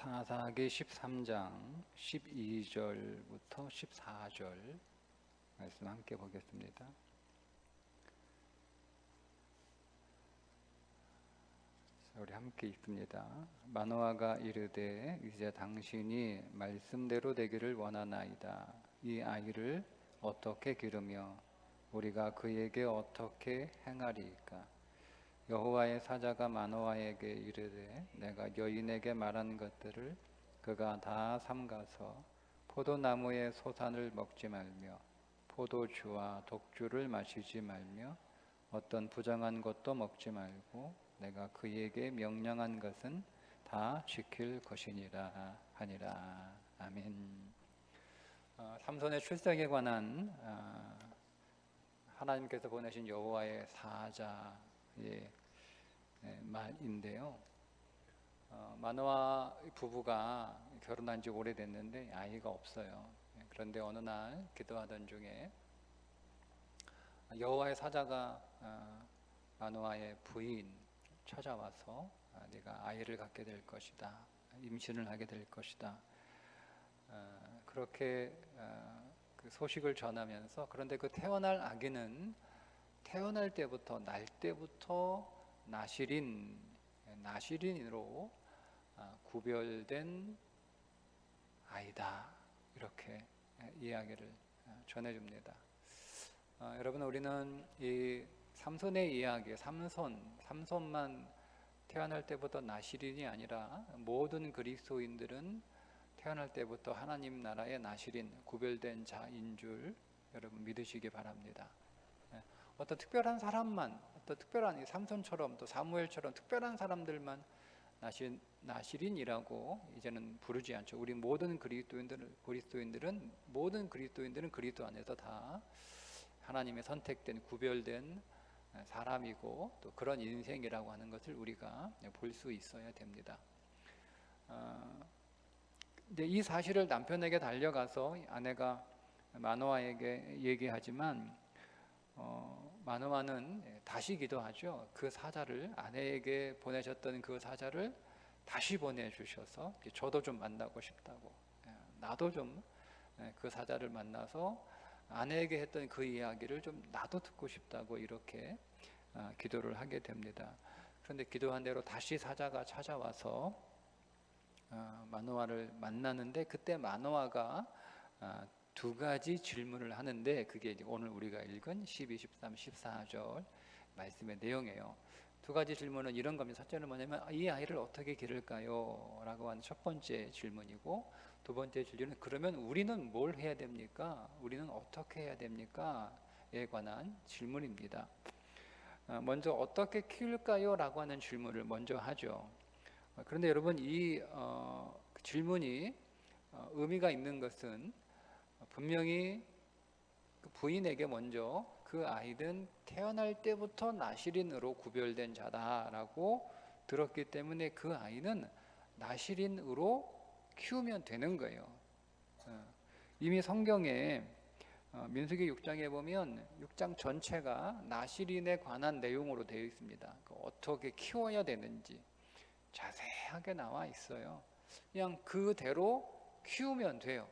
사사기 13장 12절부터 14절 말씀 함께 보겠습니다. 우리 함께 읽습니다. 마노아가 이르되 이제 당신이 말씀대로 되기를 원하나이다. 이 아이를 어떻게 기르며 우리가 그에게 어떻게 행하리이까? 여호와의 사자가 마노아에게 이르되 내가 여인에게 말한 것들을 그가 다 삼가서 포도나무의 소산을 먹지 말며 포도주와 독주를 마시지 말며 어떤 부정한 것도 먹지 말고 내가 그에게 명령한 것은 다 지킬 것이니라 하니라. 아멘. 삼손의 출생에 관한 하나님께서 보내신 여호와의 사자의 말인데요. 마노아 부부가 결혼한 지 오래됐는데 아이가 없어요. 그런데 어느 날 기도하던 중에 여호와의 사자가 마노아의 부인 찾아와서 네가 아이를 갖게 될 것이다. 임신을 하게 될 것이다. 그렇게 그 소식을 전하면서 그런데 그 태어날 아기는 태어날 때부터 날 때부터 나실인으로 구별된 아이다. 이렇게 이야기를 전해줍니다. 여러분, 우리는 이 삼손의 이야기, 삼손만 태어날 때부터 나실인이 아니라 모든 그리스도인들은 태어날 때부터 하나님 나라의 나실인, 구별된 자인 줄 여러분 믿으시기 바랍니다. 어떤 특별한 사람만, 어떤 특별한 삼손처럼 또 사무엘처럼 특별한 사람들만 나실인이라고 이제는 부르지 않죠. 우리 모든 그리스도인들은 그리스도 안에서 다 하나님의 선택된 구별된 사람이고 또 그런 인생이라고 하는 것을 우리가 볼 수 있어야 됩니다. 근데 이 사실을 남편에게 달려가서 아내가 마노아에게 얘기하지만 마노아는 다시 기도하죠. 그 사자를, 아내에게 보내셨던 그 사자를 다시 보내주셔서 저도 좀 만나고 싶다고, 나도 좀 그 사자를 만나서 아내에게 했던 그 이야기를 좀 나도 듣고 싶다고 이렇게 기도를 하게 됩니다. 그런데 기도한 대로 다시 사자가 찾아와서 마노아를 만나는데 그때 마노아가 두 가지 질문을 하는데 그게 오늘 우리가 읽은 12, 13, 14절 말씀의 내용이에요. 두 가지 질문은 이런 겁니다. 첫째는 뭐냐면 이 아이를 어떻게 기를까요? 라고 하는 첫 번째 질문이고, 두 번째 질문은 그러면 우리는 뭘 해야 됩니까? 우리는 어떻게 해야 됩니까? 에 관한 질문입니다. 먼저 어떻게 키울까요? 라고 하는 질문을 먼저 하죠. 그런데 여러분 이 질문이 의미가 있는 것은 분명히 그 부인에게 먼저 그 아이는 태어날 때부터 나실인으로 구별된 자다라고 들었기 때문에 그 아이는 나실인으로 키우면 되는 거예요. 이미 성경에 민수기 6장에 보면 6장 전체가 나실인에 관한 내용으로 되어 있습니다. 어떻게 키워야 되는지 자세하게 나와 있어요. 그냥 그대로 키우면 돼요.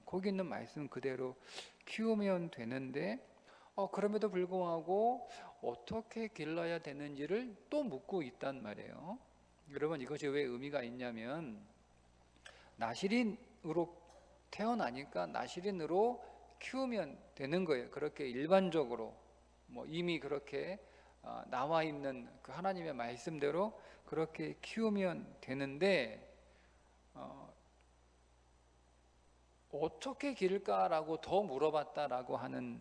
거기 있는 말씀 그대로 키우면 되는데 그럼에도 불구하고 어떻게 길러야 되는지를 또 묻고 있단 말이에요. 여러분 이것이 왜 의미가 있냐면 나실인으로 태어나니까 나실인으로 키우면 되는 거예요. 그렇게 일반적으로 이미 그렇게 나와 있는 그 하나님의 말씀대로 그렇게 키우면 되는데 어떻게 기를까라고 더 물어봤다라고 하는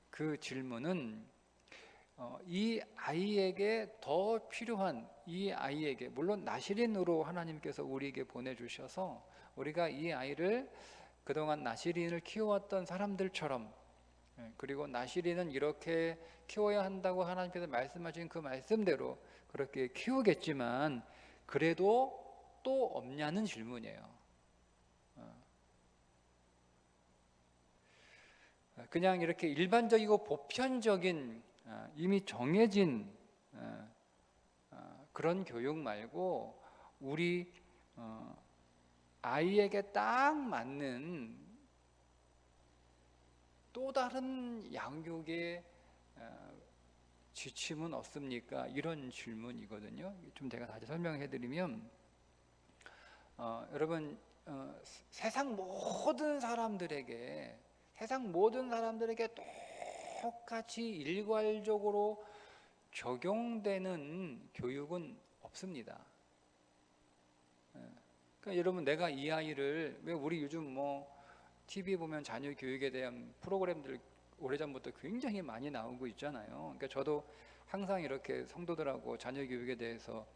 그 질문은 이 아이에게 더 필요한, 이 아이에게 물론 나실인으로 하나님께서 우리에게 보내주셔서 우리가 이 아이를 그동안 나실인을 키워왔던 사람들처럼, 그리고 나실인은 이렇게 키워야 한다고 하나님께서 말씀하신 그 말씀대로 그렇게 키우겠지만 그래도 또 없냐는 질문이에요. 그냥 이렇게 일반적이고 보편적인 이미 정해진 그런 교육 말고 우리 아이에게 딱 맞는 또 다른 양육의 지침은 없습니까? 이런 질문이거든요. 좀 제가 다시 설명해 드리면 여러분 세상 모든 사람들에게 똑같이 일괄적으로 적용되는 교육은 없습니다. 그러니까 여러분, 내가 이 아이를, 왜 우리 요즘 뭐 TV 보면 자녀 교육에 대한 프로그램들 오래전부터 굉장히 많이 나오고 있잖아요. 그러니까 저도 항상 이렇게 성도들하고 자녀 교육에 대해서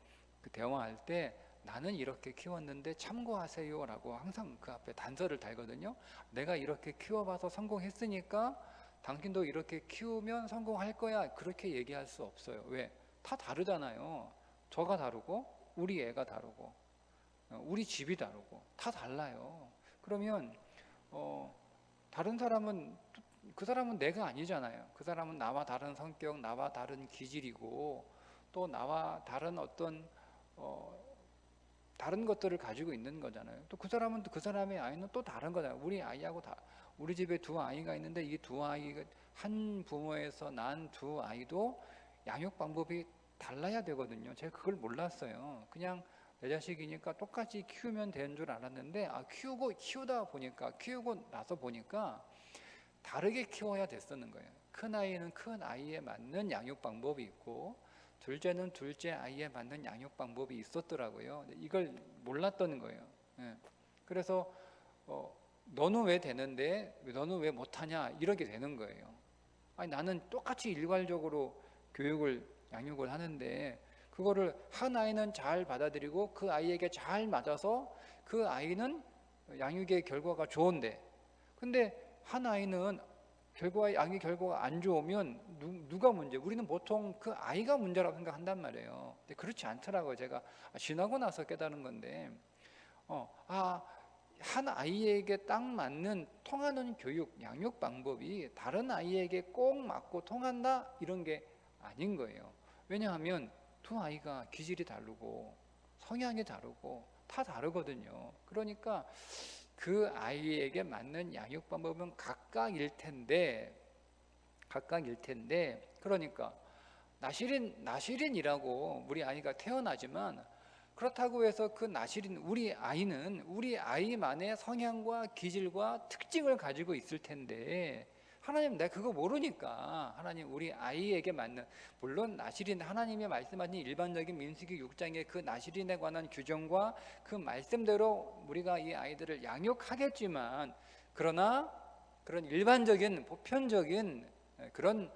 그 대화할 때 나는 이렇게 키웠는데 참고하세요 라고 항상 그 앞에 단서를 달거든요. 내가 이렇게 키워봐서 성공했으니까 당신도 이렇게 키우면 성공할 거야, 그렇게 얘기할 수 없어요. 왜? 다 다르잖아요. 저가 다르고 우리 애가 다르고 우리 집이 다르고 다 달라요. 그러면 다른 사람은, 그 사람은 내가 아니잖아요. 그 사람은 나와 다른 성격, 나와 다른 기질이고 또 나와 다른 어떤 다른 것들을 가지고 있는 거잖아요. 또 그 사람은 또 그 사람의 아이는 또 다른 거잖아요. 우리 아이하고 우리 집에 두 아이가 있는데 이 두 아이가 한 부모에서 난 두 아이도 양육 방법이 달라야 되거든요. 제가 그걸 몰랐어요. 그냥 내 자식이니까 똑같이 키우면 되는 줄 알았는데 키우고 나서 보니까 다르게 키워야 됐었는 거예요. 큰 아이는 큰 아이에 맞는 양육 방법이 있고 둘째는 둘째 아이에 맞는 양육 방법이 있었더라고요. 이걸 몰랐던 거예요. 그래서 너는 왜 되는데 너는 왜 못하냐, 이렇게 되는 거예요. 아니, 나는 똑같이 일괄적으로 양육을 하는데 그거를 한 아이는 잘 받아들이고 그 아이에게 잘 맞아서 그 아이는 양육의 결과가 좋은데, 근데 한 아이는 양육 결과가 안 좋으면 누가 문제? 우리는 보통 그 아이가 문제라고 생각한단 말이에요. 근데 그렇지 않더라고요. 제가 지나고 나서 깨달은 건데, 한 아이에게 딱 맞는 통하는 교육, 양육 방법이 다른 아이에게 꼭 맞고 통한다, 이런 게 아닌 거예요. 왜냐하면 두 아이가 기질이 다르고 성향이 다르고 다 다르거든요. 그러니까 그 아이에게 맞는 양육 방법은 각각일 텐데 그러니까 나시린이라고 우리 아이가 태어나지만 그렇다고 해서 그 우리 아이는 우리 아이만의 성향과 기질과 특징을 가지고 있을 텐데, 하나님, 내가 그거 모르니까 하나님 우리 아이에게 맞는, 물론 나시린, 하나님이 말씀하신 일반적인 민수기 6장의 그 나시린에 관한 규정과 그 말씀대로 우리가 이 아이들을 양육하겠지만, 그러나 그런 일반적인 보편적인 그런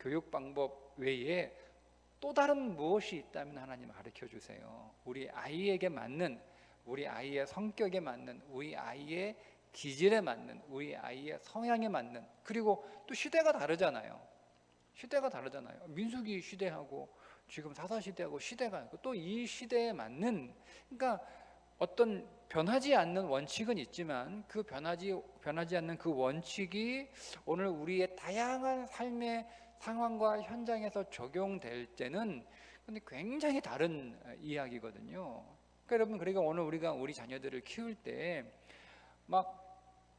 교육 방법 외에 또 다른 무엇이 있다면 하나님 가르쳐 주세요. 우리 아이에게 맞는, 우리 아이의 성격에 맞는, 우리 아이의 기질에 맞는, 우리 아이의 성향에 맞는. 그리고 또 시대가 다르잖아요. 민수기 시대하고 지금 사사시대하고 시대가 있고, 또 이 시대에 맞는, 그러니까 어떤 변하지 않는 원칙은 있지만 그 변하지 않는 그 원칙이 오늘 우리의 다양한 삶의 상황과 현장에서 적용될 때는 근데 굉장히 다른 이야기거든요. 그러니까 여러분, 오늘 우리가 우리 자녀들을 키울 때 막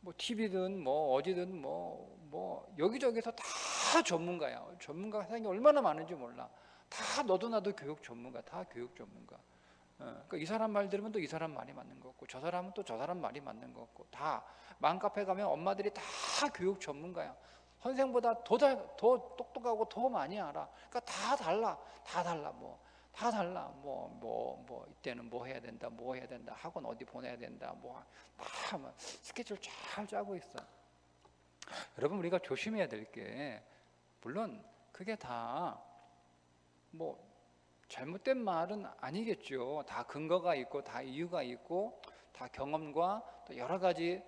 뭐 TV든 뭐 어디든 뭐 여기저기서 다 전문가야. 전문가 세상에 얼마나 많은지 몰라. 다 너도 나도 교육 전문가, 다 교육 전문가. 그러니까 이 사람 말 들으면 또 이 사람 말이 맞는 거 같고, 저 사람은 또 저 사람 말이 맞는 거 같고, 다 맘카페 가면 엄마들이 다 교육 전문가야. 선생보다 더 똑똑하고 더 많이 알아. 그러니까 다 달라. 이때는 뭐 해야 된다, 학원 어디 보내야 된다, 다 스케줄 잘 짜고 있어. 여러분, 우리가 조심해야 될 게, 물론 그게 다 잘못된 말은 아니겠죠. 다 근거가 있고 다 이유가 있고 다 경험과 또 여러 가지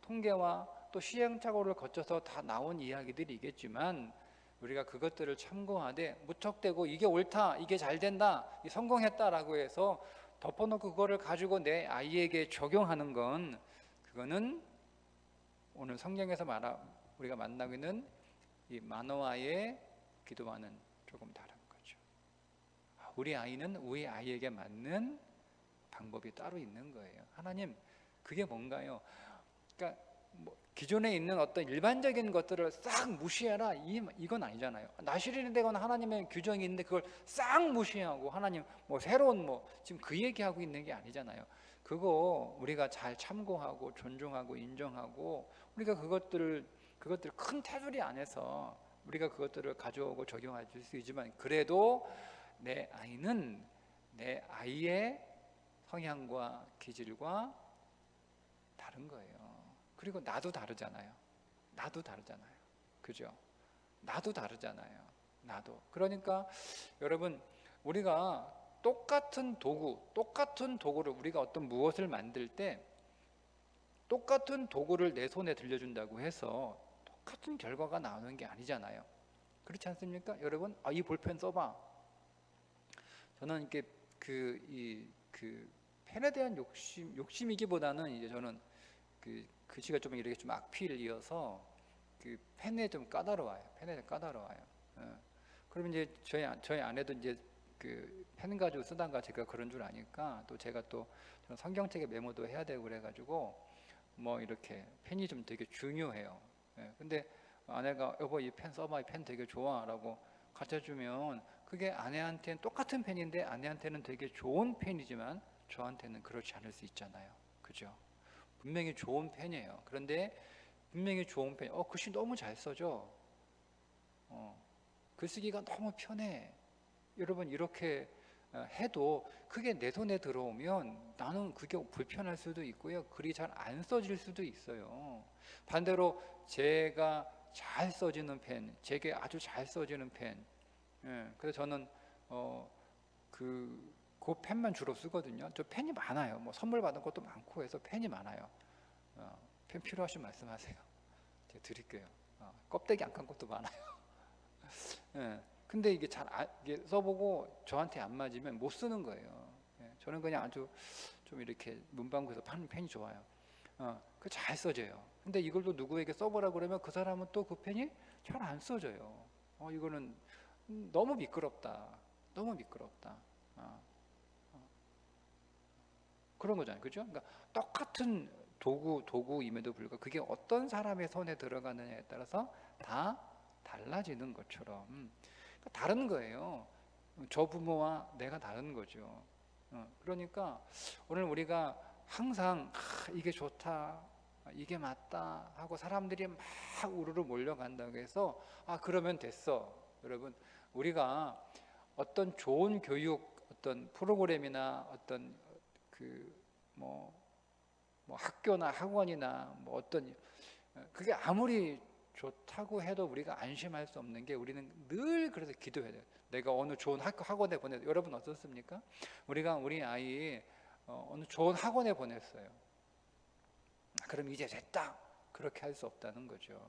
통계와 또 시행착오를 거쳐서 다 나온 이야기들이겠지만, 우리가 그것들을 참고하되 무턱대고 이게 옳다, 이게 잘 된다, 성공했다라고 해서 덮어놓고 그거를 가지고 내 아이에게 적용하는 건, 그거는 오늘 성경에서 우리가 만나고 있는 이 마노아의 기도와는 조금 다른 거죠. 우리 아이는 우리 아이에게 맞는 방법이 따로 있는 거예요. 하나님, 그게 뭔가요? 그러니까 기존에 있는 어떤 일반적인 것들을 싹 무시해라, 이건 아니잖아요. 나실인이 되거나 하나님의 규정이 있는데 그걸 싹 무시하고 하나님 새로운 지금 그 얘기하고 있는 게 아니잖아요. 그거 우리가 잘 참고하고 존중하고 인정하고 우리가 그것들을 큰 테두리 안에서 우리가 그것들을 가져오고 적용할 수 있지만, 그래도 내 아이는 내 아이의 성향과 기질과 다른 거예요. 그리고 나도 다르잖아요. 그죠? 나도 다르잖아요. 그러니까 여러분, 우리가 똑같은 도구를 우리가 어떤 무엇을 만들 때 똑같은 도구를 내 손에 들려준다고 해서 똑같은 결과가 나오는 게 아니잖아요. 그렇지 않습니까? 여러분, 이 볼펜 써봐. 저는 이렇게 그 펜에 대한 욕심이기보다는 이제 저는 그 글씨가 좀 이렇게 좀 악필이어서 그 펜에 좀 까다로워요. 그러면 이제 저희 아내도 이제 그 펜 가지고 쓰다가 제가 그런 줄 아니까, 또 제가 또 저는 성경책에 메모도 해야 되고 그래가지고 이렇게 펜이 좀 되게 중요해요. 근데 아내가 여보 이 펜 써봐, 이 펜 되게 좋아라고 갖다 주면 그게 아내한테는 똑같은 펜인데 아내한테는 되게 좋은 펜이지만 저한테는 그렇지 않을 수 있잖아요. 그죠? 분명히 좋은 펜이에요. 그런데 분명히 좋은 펜, 글씨 너무 잘 써져. 글쓰기가 너무 편해. 여러분, 이렇게 해도 그게 내 손에 들어오면 나는 그게 불편할 수도 있고요. 글이 잘 안 써질 수도 있어요. 반대로 제가 잘 써지는 펜, 제게 아주 잘 써지는 펜. 그래서 저는 그 펜만 주로 쓰거든요. 저 펜이 많아요. 선물 받은 것도 많고 해서 펜이 많아요. 펜 필요하시면 말씀하세요. 제가 드릴게요. 껍데기 안 깐 것도 많아요. 근데 이게 이게 써보고 저한테 안 맞으면 못 쓰는 거예요. 저는 그냥 아주 좀 이렇게 문방구에서 파는 펜이 좋아요. 그 잘 써져요. 근데 이걸 또 누구에게 써보라 그러면 그 사람은 또 그 펜이 잘 안 써져요. 이거는 너무 미끄럽다. 그런 거잖아요. 그죠? 그러니까 똑같은 도구임에도 불구하고 그게 어떤 사람의 손에 들어가느냐에 따라서 다 달라지는 것처럼 그러니까 다른 거예요. 저 부모와 내가 다른 거죠. 그러니까 오늘 우리가 항상 이게 좋다, 이게 맞다 하고 사람들이 막 우르르 몰려간다고 해서 그러면 됐어. 여러분, 우리가 어떤 좋은 교육, 어떤 프로그램이나 어떤 학교나 학원이나 어떤 그게 아무리 좋다고 해도 우리가 안심할 수 없는 게, 우리는 늘 그래서 기도해야 돼요. 내가 어느 좋은 학원에 여러분 어떻습니까? 우리가 우리 아이 어느 좋은 학원에 보냈어요. 그럼 이제 됐다, 그렇게 할 수 없다는 거죠.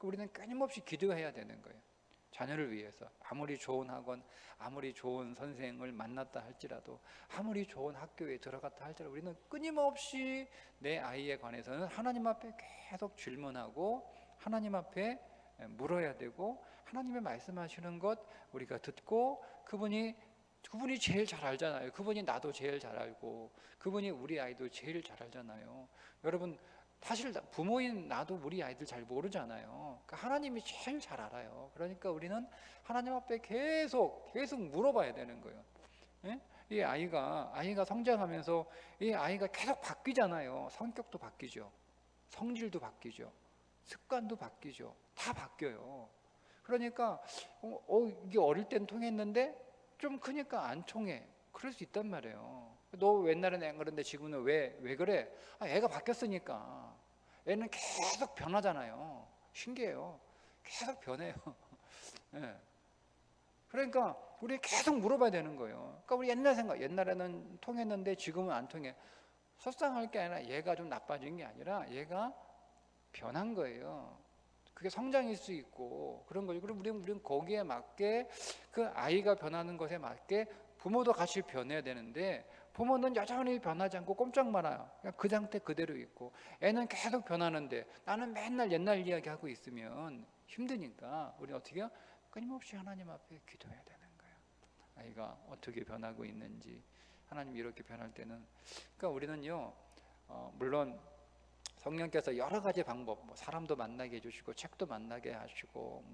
우리는 끊임없이 기도해야 되는 거예요. 자녀를 위해서 아무리 좋은 학원, 아무리 좋은 선생을 만났다 할지라도, 아무리 좋은 학교에 들어갔다 할지라도 우리는 끊임없이 내 아이에 관해서는 하나님 앞에 계속 질문하고 하나님 앞에 물어야 되고, 하나님의 말씀하시는 것 우리가 듣고, 그분이 제일 잘 알잖아요. 그분이 나도 제일 잘 알고 그분이 우리 아이도 제일 잘 알잖아요. 여러분, 사실 부모인 나도 우리 아이들 잘 모르잖아요. 그러니까 하나님이 제일 잘 알아요. 그러니까 우리는 하나님 앞에 계속 물어봐야 되는 거예요. 이 아이가 성장하면서 이 아이가 계속 바뀌잖아요. 성격도 바뀌죠. 성질도 바뀌죠. 습관도 바뀌죠. 다 바뀌어요. 그러니까 이게 어릴 땐 통했는데 좀 크니까 안 통해. 그럴 수 있단 말이에요. 너 옛날에는 안 그런데 지금은 왜 그래? 애가 바뀌었으니까. 애는 계속 변하잖아요. 신기해요. 계속 변해요. 네. 그러니까 우리 계속 물어봐야 되는 거예요. 그러니까 우리 옛날에는 통했는데 지금은 안 통해. 속상할 게 아니라 얘가 좀 나빠진 게 아니라 얘가 변한 거예요. 그게 성장일 수 있고 그런 거죠. 그럼 우리는 거기에 맞게, 그 아이가 변하는 것에 맞게 부모도 같이 변해야 되는데, 부모는 여전히 변하지 않고 꼼짝 말아요. 그냥 그 상태 그대로 있고, 애는 계속 변하는데 나는 맨날 옛날 이야기 하고 있으면 힘드니까 우리는 어떻게 해요? 끊임없이 하나님 앞에 기도해야 되는 거예요. 아이가 어떻게 변하고 있는지. 하나님이 이렇게 변할 때는, 그러니까 우리는요, 물론 성령께서 여러 가지 방법, 뭐 사람도 만나게 해주시고 책도 만나게 하시고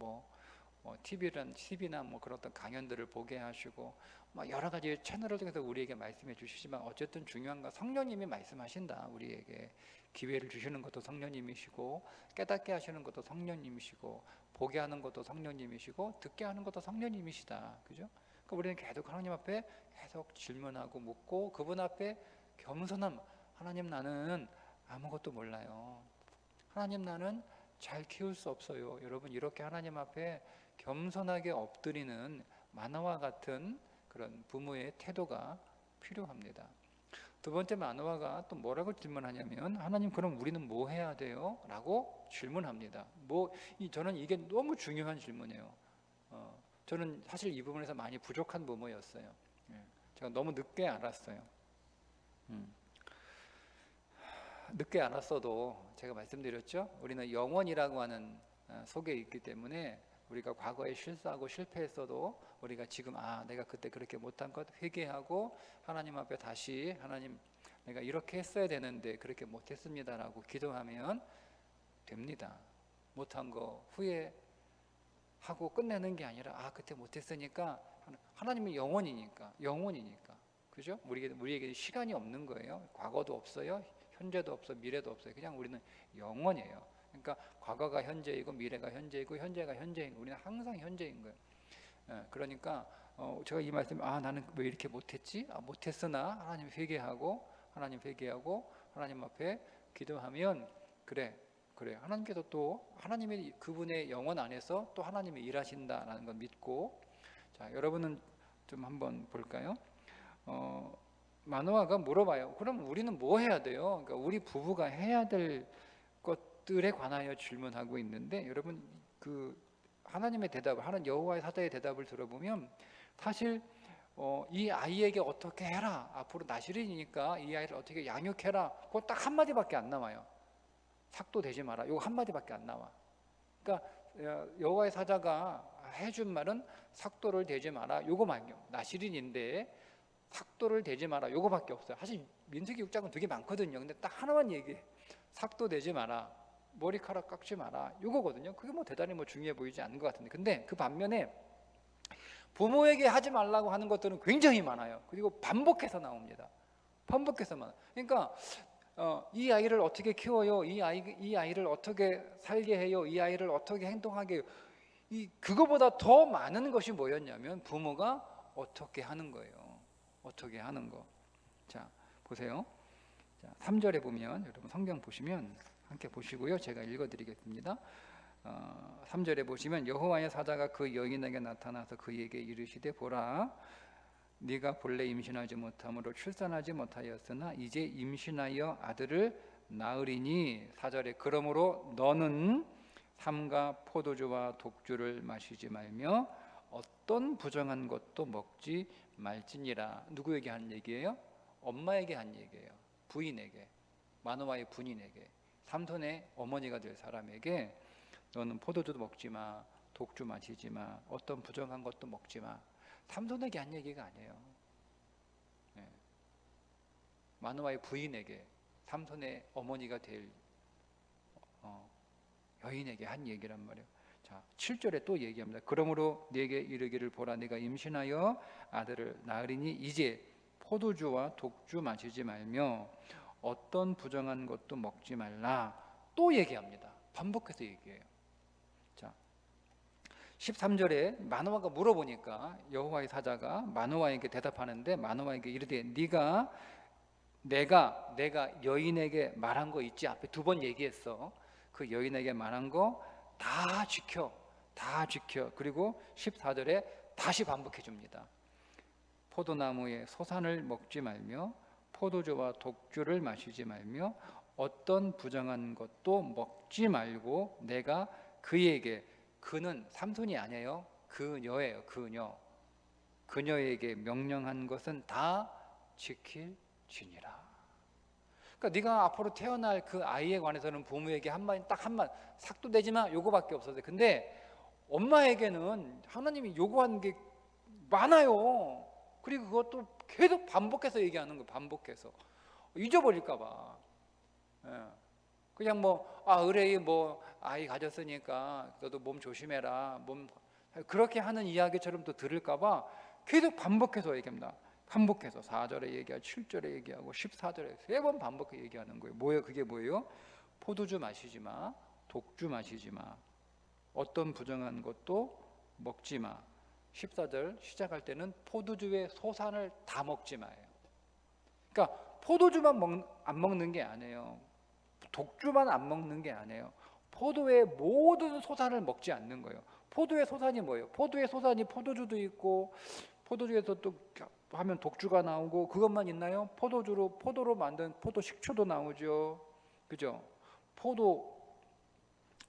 TV나 뭐 그런 어떤 강연들을 보게 하시고 막 여러 가지 채널을 통해서 우리에게 말씀해 주시지만, 어쨌든 중요한 건 성령님이 말씀하신다. 우리에게 기회를 주시는 것도 성령님이시고, 깨닫게 하시는 것도 성령님이시고, 보게 하는 것도 성령님이시고, 듣게 하는 것도 성령님이시다. 그죠? 그러니까 우리는 계속 하나님 앞에 계속 질문하고 묻고, 그분 앞에 겸손함. 하나님, 나는 아무것도 몰라요. 하나님, 나는 잘 키울 수 없어요. 여러분, 이렇게 하나님 앞에 겸손하게 엎드리는 만화와 같은 그런 부모의 태도가 필요합니다. 두 번째, 만화가 또 뭐라고 질문하냐면, 하나님, 그럼 우리는 뭐 해야 돼요? 라고 질문합니다. 저는 이게 너무 중요한 질문이에요. 저는 사실 이 부분에서 많이 부족한 부모였어요. 제가 너무 늦게 알았어요. 늦게 알았어도 제가 말씀드렸죠. 우리는 영원이라고 하는 속에 있기 때문에, 우리가 과거에 실수하고 실패했어도 우리가 지금 내가 그때 그렇게 못한 것 회개하고 하나님 앞에 다시, 하나님, 내가 이렇게 했어야 되는데 그렇게 못했습니다라고 기도하면 됩니다. 못한 거 후회하고 끝내는 게 아니라, 그때 못했으니까, 하나님은 영원이니까, 그죠? 우리에게 시간이 없는 거예요. 과거도 없어요, 현재도 없어, 미래도 없어요. 그냥 우리는 영원이에요. 그러니까 과거가 현재이고, 미래가 현재이고, 현재가 현재인, 우리는 항상 현재인 거예요. 그러니까 제가 이 말씀, 나는 왜 이렇게 못했지? 못했으나 하나님 회개하고 하나님 앞에 기도하면, 그래 하나님께서 또 하나님의 그분의 영혼 안에서 또 하나님이 일하신다라는 걸 믿고. 자, 여러분은 좀 한번 볼까요? 마노아가 물어봐요. 그럼 우리는 뭐 해야 돼요? 그러니까 우리 부부가 해야 될 것들에 관하여 질문하고 있는데, 여러분, 그 하나님의 대답을, 하나님 여호와의 사자의 대답을 들어보면, 사실 이 아이에게 어떻게 해라, 앞으로 나실이니까 이 아이를 어떻게 양육해라, 그건 딱 한마디밖에 안 나와요. 삭도 되지 마라, 이거 한마디밖에 안 나와. 그러니까 여호와의 사자가 해준 말은 삭도를 대지 마라, 요거만요. 나실인인데 삭도를 대지 마라, 요거밖에 없어요. 사실 민수기 6장은 되게 많거든요. 근데 딱 하나만 얘기해. 삭도 대지 마라, 머리카락 깎지 마라, 요거거든요. 그게 뭐 대단히 중요해 보이지 않는 것 같은데, 근데 그 반면에 부모에게 하지 말라고 하는 것들은 굉장히 많아요. 그리고 반복해서 나옵니다. 반복해서만. 그러니까 이 아이를 어떻게 키워요? 이 아이를 어떻게 살게 해요? 이 아이를 어떻게 행동하게 해요? 그거보다 더 많은 것이 뭐였냐면, 부모가 어떻게 하는 거예요. 어떻게 하는 거. 자, 보세요. 자, 3절에 보면, 여러분 성경 보시면 함께 보시고요. 제가 읽어드리겠습니다. 3절에 보시면, 여호와의 사자가 그 여인에게 나타나서 그에게 이르시되, 보라, 네가 본래 임신하지 못함으로 출산하지 못하였으나 이제 임신하여 아들을 낳으리니. 4절에 그러므로 너는 삼가 포도주와 독주를 마시지 말며 어떤 부정한 것도 먹지 말지니라. 누구에게 한 얘기예요? 엄마에게 한 얘기예요. 부인에게, 마노아의 부인에게, 삼손의 어머니가 될 사람에게, 너는 포도주도 먹지 마, 독주 마시지 마, 어떤 부정한 것도 먹지 마. 삼손에게 한 얘기가 아니에요. 마노아의 부인에게, 삼손의 어머니가 될 여인에게 한 얘기란 말이에요. 자, 7절에 또 얘기합니다. 그러므로 네게 이르기를, 보라, 네가 임신하여 아들을 낳으리니 이제 포도주와 독주 마시지 말며 어떤 부정한 것도 먹지 말라. 또 얘기합니다. 반복해서 얘기해요. 자, 13절에 마노아가 물어보니까 여호와의 사자가 마노아에게 대답하는데, 마노아에게 이르되, 내가 여인에게 말한 거 있지? 앞에 2번 얘기했어. 그 여인에게 말한 거 다 지켜. 그리고 14절에 다시 반복해 줍니다. 포도나무의 소산을 먹지 말며 포도주와 독주를 마시지 말며 어떤 부정한 것도 먹지 말고 내가 그에게, 그는 삼손이 아니에요. 그녀예요. 그녀에게 명령한 것은 다 지킬지니라. 그러니까 네가 앞으로 태어날 그 아이에 관해서는 부모에게 한마디, 딱 한마디, 삭도 되지 마, 요거밖에 없었어요. 근데 엄마에게는 하나님이 요구한 게 많아요. 그리고 그것도 계속 반복해서 얘기하는 거예요. 반복해서 잊어버릴까 봐. 예. 그냥 의뢰이 아이 가졌으니까 너도 몸 조심해라, 그렇게 하는 이야기처럼 또 들을까 봐 계속 반복해서 얘기합니다. 반복해서 4절에 얘기하고 7절에 얘기하고 14절에 3번 반복해 얘기하는 거예요. 뭐예요? 그게 뭐예요? 포도주 마시지 마, 독주 마시지 마, 어떤 부정한 것도 먹지 마. 14절 시작할 때는 포도주의 소산을 다 먹지 마예요. 그러니까 포도주만 안 먹는 게 아니에요. 독주만 안 먹는 게 아니에요. 포도의 모든 소산을 먹지 않는 거예요. 포도의 소산이 뭐예요? 포도의 소산이 포도주도 있고, 포도주에서 또 하면 독주가 나오고, 그것만 있나요? 포도로 만든 포도 식초도 나오죠. 그죠? 포도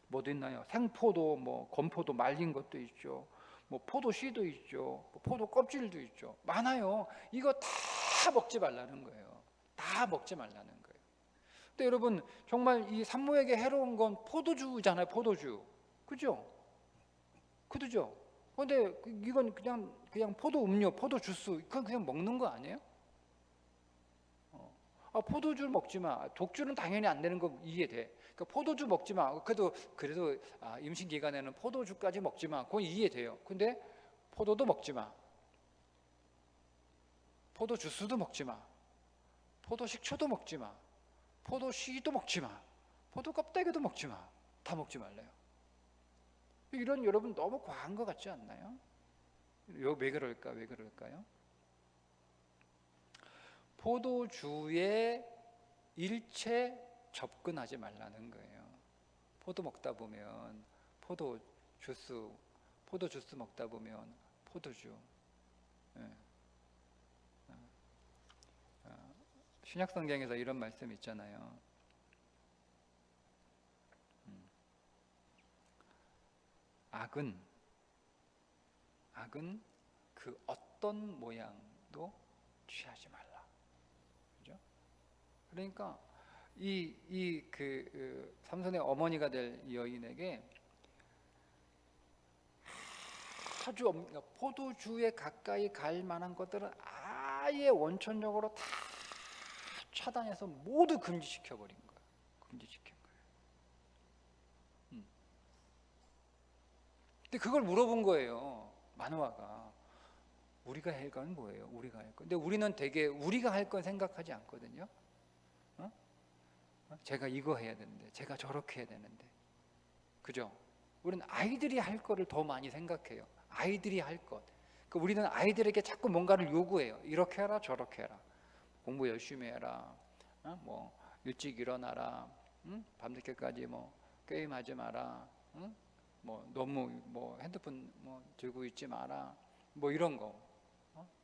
뭐도 있나요? 생포도, 건포도 말린 것도 있죠. 포도 씨도 있죠. 포도 껍질도 있죠. 많아요. 이거 다 먹지 말라는 거예요. 다 먹지 말라는 거예요. 근데 여러분, 정말 이 산모에게 해로운 건 포도주잖아요. 포도주. 그죠? 그죠? 근데 이건 그냥 포도 음료, 포도 주스, 그건 그냥 먹는 거 아니에요? 포도주 먹지 마. 독주는 당연히 안 되는 거 이해돼. 그러니까 포도주 먹지 마. 그래도 임신 기간에는 포도주까지 먹지 마. 그건 이해돼요. 근데 포도도 먹지 마. 포도 주스도 먹지 마. 포도 식초도 먹지 마. 포도 씨도 먹지 마. 포도 껍데기도 먹지 마. 다 먹지 말래요. 이런 여러분 너무 과한 것 같지 않나요? 왜 그럴까요? 포도주에 일체 접근하지 말라는 거예요. 포도 먹다 보면 포도 주스 먹다 보면 포도주. 신약 성경에서 이런 말씀 있잖아요. 악은 그 어떤 모양도 취하지 말라. 그죠? 그러니까 삼손의 어머니가 될 여인에게 아주 포도주에 가까이 갈 만한 것들은 아예 원천적으로 다 차단해서 모두 금지시켜 버린 거예요. 금지시킨 거예요. 근데 그걸 물어본 거예요. 마노아가. 우리가 할 건 뭐예요? 우리가 할 건. 근데 우리는 되게 우리가 할 건 생각하지 않거든요. 제가 이거 해야 되는데, 제가 저렇게 해야 되는데, 그죠? 우리는 아이들이 할 거를 더 많이 생각해요. 아이들이 할 것. 그러니까 우리는 아이들에게 자꾸 뭔가를 요구해요. 이렇게 해라, 저렇게 해라. 공부 열심히 해라. 일찍 일어나라. 밤늦게까지 게임하지 마라. 너무 핸드폰 들고 있지 마라. 이런 거.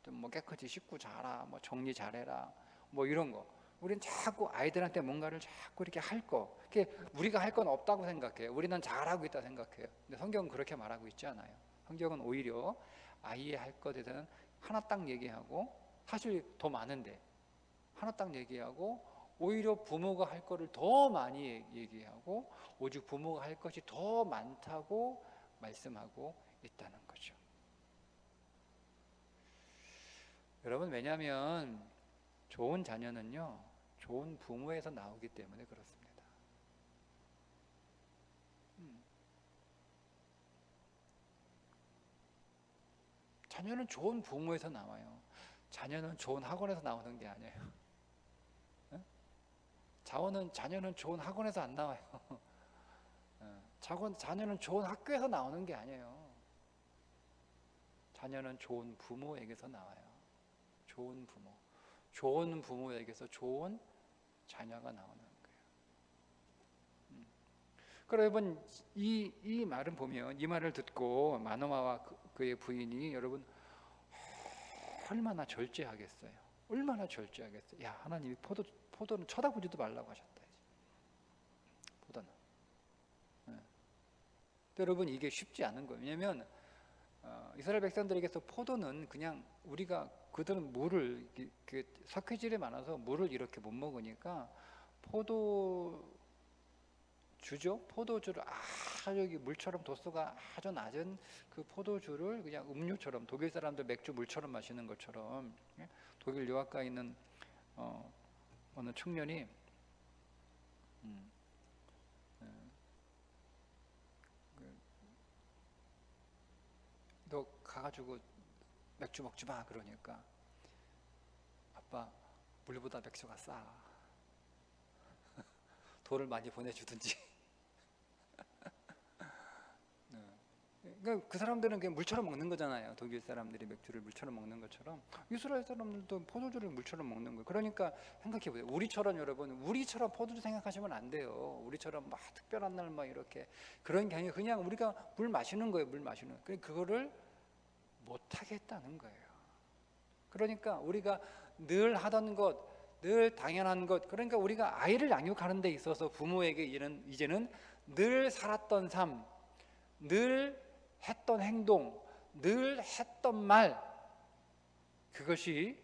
좀 깨끗이 씻고 자라. 정리 잘해라. 이런 거. 우리는 자꾸 아이들한테 뭔가를 자꾸 이렇게 할 거. 우리가 할 건 없다고 생각해요. 우리는 잘하고 있다 생각해요. 근데 성경은 그렇게 말하고 있지 않아요. 성경은 오히려 아이의 할 것에 대해서는 하나 딱 얘기하고, 사실 더 많은데 하나 딱 얘기하고, 오히려 부모가 할 거를 더 많이 얘기하고, 오직 부모가 할 것이 더 많다고 말씀하고 있다는 거죠. 여러분, 왜냐하면 좋은 자녀는요, 좋은 부모에서 나오기 때문에 그렇습니다. 자녀는 좋은 부모에서 나와요. 자녀는 좋은 학원에서 나오는 게 아니에요. 자녀는 좋은 학원에서 안 나와요. 자녀는 좋은 학교에서 나오는 게 아니에요. 자녀는 좋은 부모에게서 나와요. 좋은 부모. 좋은 부모에게서 좋은 자녀가 나오는 거예요. 그럼 여러분, 이 말은 보면, 이 말을 듣고 마노아와 그의 부인이 여러분 얼마나 절제하겠어요. 얼마나 절제하겠어요. 야, 하나님이 포도는 쳐다보지도 말라고 하셨다. 포도는. 여러분, 이게 쉽지 않은 거예요. 왜냐하면 이스라엘 백성들에게서 포도는 그냥 그들은 물을, 석회질이 많아서 물을 이렇게 못 먹으니까 주죠. 포도주를 아주 여기 물처럼 도수가 아주 낮은 그 포도주를 그냥 음료처럼, 독일 사람들 맥주 물처럼 마시는 것처럼, 독일 유학가 있는 어느 청년이 너 가가지고 맥주 먹지 마 그러니까, 아빠 물보다 맥주가 싸. 돈을 많이 보내주든지. 그러니까 그 사람들은 그냥 물처럼 먹는 거잖아요. 독일 사람들이 맥주를 물처럼 먹는 것처럼 이스라엘 사람들도 포도주를 물처럼 먹는 거예요. 그러니까 생각해 보세요. 우리처럼, 여러분, 우리처럼 포도주 생각하시면 안 돼요. 우리처럼 막 특별한 날 막 이렇게 그런 게 아니고 그냥 우리가 물 마시는 거예요. 물 마시는. 그거를 못 하겠다는 거예요. 그러니까 우리가 늘 하던 것, 늘 당연한 것, 그러니까 우리가 아이를 양육하는 데 있어서 부모에게 이제는 늘 살았던 삶, 늘 했던 행동, 늘 했던 말, 그것이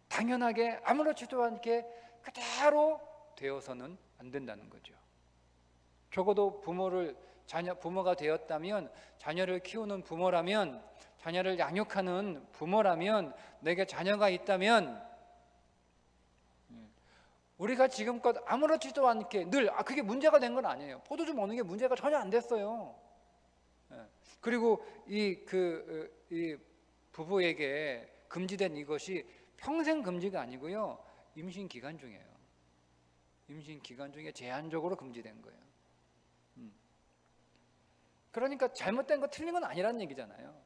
당연하게 아무렇지도 않게 그대로 되어서는 안 된다는 거죠. 적어도 부모가 되었다면, 자녀를 키우는 부모라면, 자녀를 양육하는 부모라면, 내게 자녀가 있다면 우리가 지금껏 아무렇지도 않게 늘, 그게 문제가 된 건 아니에요. 포도주 먹는 게 문제가 전혀 안 됐어요. 그리고 이 부부에게 금지된 이것이 평생 금지가 아니고요, 임신 기간 중이에요. 임신 기간 중에 제한적으로 금지된 거예요. 그러니까 잘못된 거, 틀린 건 아니라는 얘기잖아요.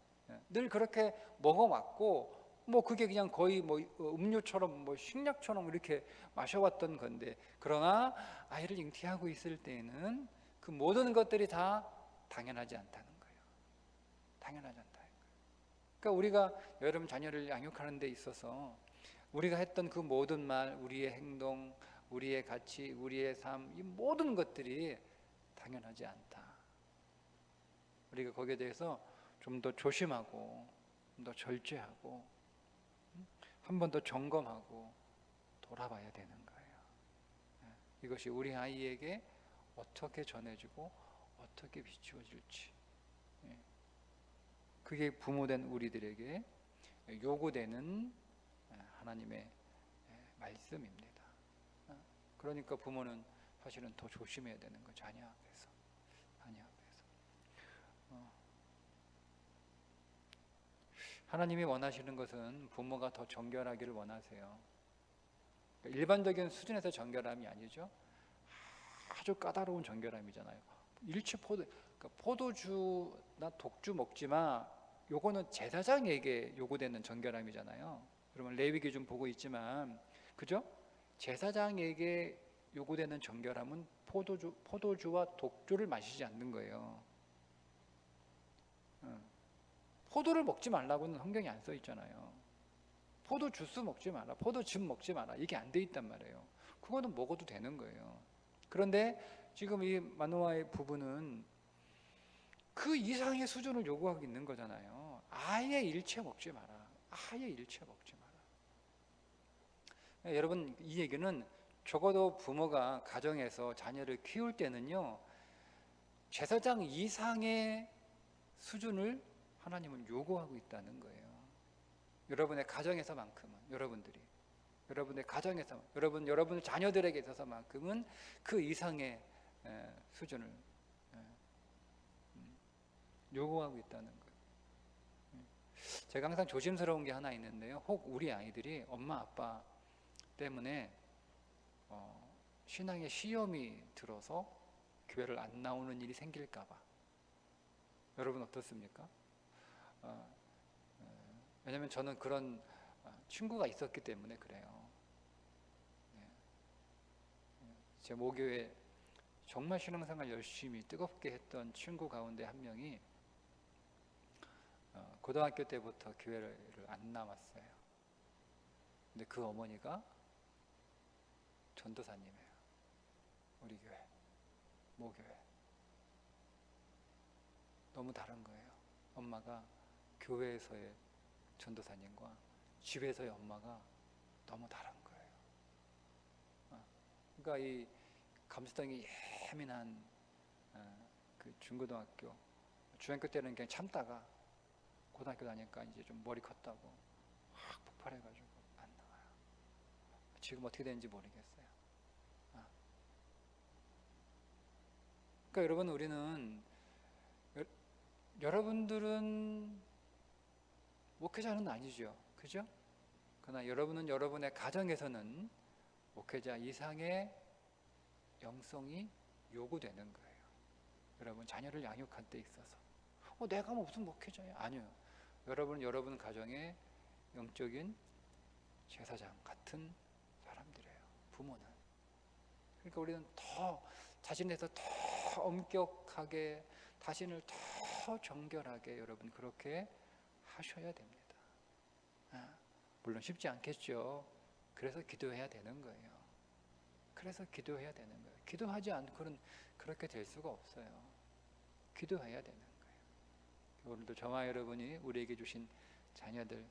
늘 그렇게 먹어왔고, 뭐 그게 그냥 거의 뭐 음료처럼, 뭐 식약처럼 이렇게 마셔왔던 건데, 그러나 아이를 잉태하고 있을 때에는 그 모든 것들이 다 당연하지 않다는 거예요. 당연하지 않다. 그러니까 우리가 여러분 자녀를 양육하는 데 있어서 우리가 했던 그 모든 말, 우리의 행동, 우리의 가치, 우리의 삶, 이 모든 것들이 당연하지 않다. 우리가 거기에 대해서 좀 더 조심하고, 좀 더 절제하고, 한 번 더 점검하고 돌아봐야 되는 거예요. 이것이 우리 아이에게 어떻게 전해지고 어떻게 비추어질지, 그게 부모된 우리들에게 요구되는 하나님의 말씀입니다. 그러니까 부모는 사실은 더 조심해야 되는 거죠. 자녀 앞에서. 하나님이 원하시는 것은 부모가 더 정결하기를 원하세요. 일반적인 수준에서 정결함이 아니죠. 아주 까다로운 정결함이잖아요. 그러니까 포도주나 독주 먹지 마, 요거는 제사장에게 요구되는 정결함이잖아요. 그러면 레위기 좀 보고 있지만, 그죠? 제사장에게 요구되는 정결함은 포도주와 독주를 마시지 않는 거예요. 포도를 먹지 말라고는 성경에 안 써 있잖아요. 포도 주스 먹지 마라, 포도즙 먹지 마라, 이게 안 돼 있단 말이에요. 그거는 먹어도 되는 거예요. 그런데 지금 이 마노아의 부부는 그 이상의 수준을 요구하고 있는 거잖아요. 아예 일체 먹지 마라. 아예 일체 먹지 마라. 여러분, 이 얘기는 적어도 부모가 가정에서 자녀를 키울 때는요, 제사장 이상의 수준을 하나님은 요구하고 있다는 거예요. 여러분의 가정에서만큼은, 여러분의 가정에서, 여러분 자녀들에게 있어서만큼은 그 이상의 수준을 요구하고 있다는 거예요. 제가 항상 조심스러운 게 하나 있는데요. 혹 우리 아이들이 엄마 아빠 때문에 신앙의 시험이 들어서 교회를 안 나오는 일이 생길까 봐. 여러분 어떻습니까? 왜냐하면 저는 그런 친구가 있었기 때문에 그래요. 제 모교에 정말 신앙생활 열심히 뜨겁게 했던 친구 가운데 한 명이 고등학교 때부터 교회를 안 나왔어요. 근데 그 어머니가 전도사님이에요. 우리 교회, 모교회. 너무 다른 거예요. 엄마가 교회에서의 전도사님과 집에서의 엄마가 너무 다른 거예요. 그러니까 이 감수성이 예민한 그 중고등학교, 중학교 때는 그냥 참다가 고등학교 다니니까 이제 좀 머리 컸다고 확 폭발해가지고 안 나와요. 지금 어떻게 되는지 모르겠어요. 그러니까 여러분, 우리는 여러분들은 목회자는 아니죠, 그죠? 그러나 여러분은 여러분의 가정에서는 목회자 이상의 영성이 요구되는 거예요. 여러분 자녀를 양육할 때 있어서 내가 무슨 목회자야? 아니요. 여러분은 여러분 가정의 영적인 제사장 같은 사람들이에요. 부모는. 그러니까 우리는 더 자신에서 더 엄격하게, 자신을 더 정결하게 여러분 그렇게 하셔야 됩니다. 물론 쉽지 않겠죠. 그래서 기도해야 되는 거예요. 그래서 기도해야 되는 거예요. 기도하지 않고는 그렇게 될 수가 없어요. 기도해야 되는 거예요. 오늘도 저와 여러분이 우리에게 주신 자녀들,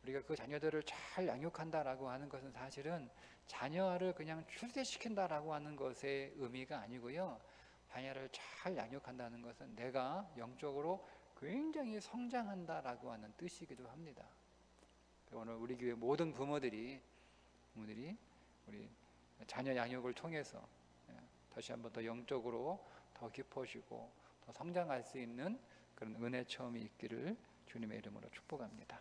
우리가 그 자녀들을 잘 양육한다라고 하는 것은 사실은 자녀를 그냥 출세시킨다라고 하는 것의 의미가 아니고요. 자녀를 잘 양육한다는 것은 내가 영적으로 굉장히 성장한다라고 하는 뜻이기도 합니다. 오늘 우리 교회 모든 부모들이 우리 자녀 양육을 통해서 다시 한번 더 영적으로 더 깊어지고 더 성장할 수 있는 그런 은혜 체험이 있기를 주님의 이름으로 축복합니다.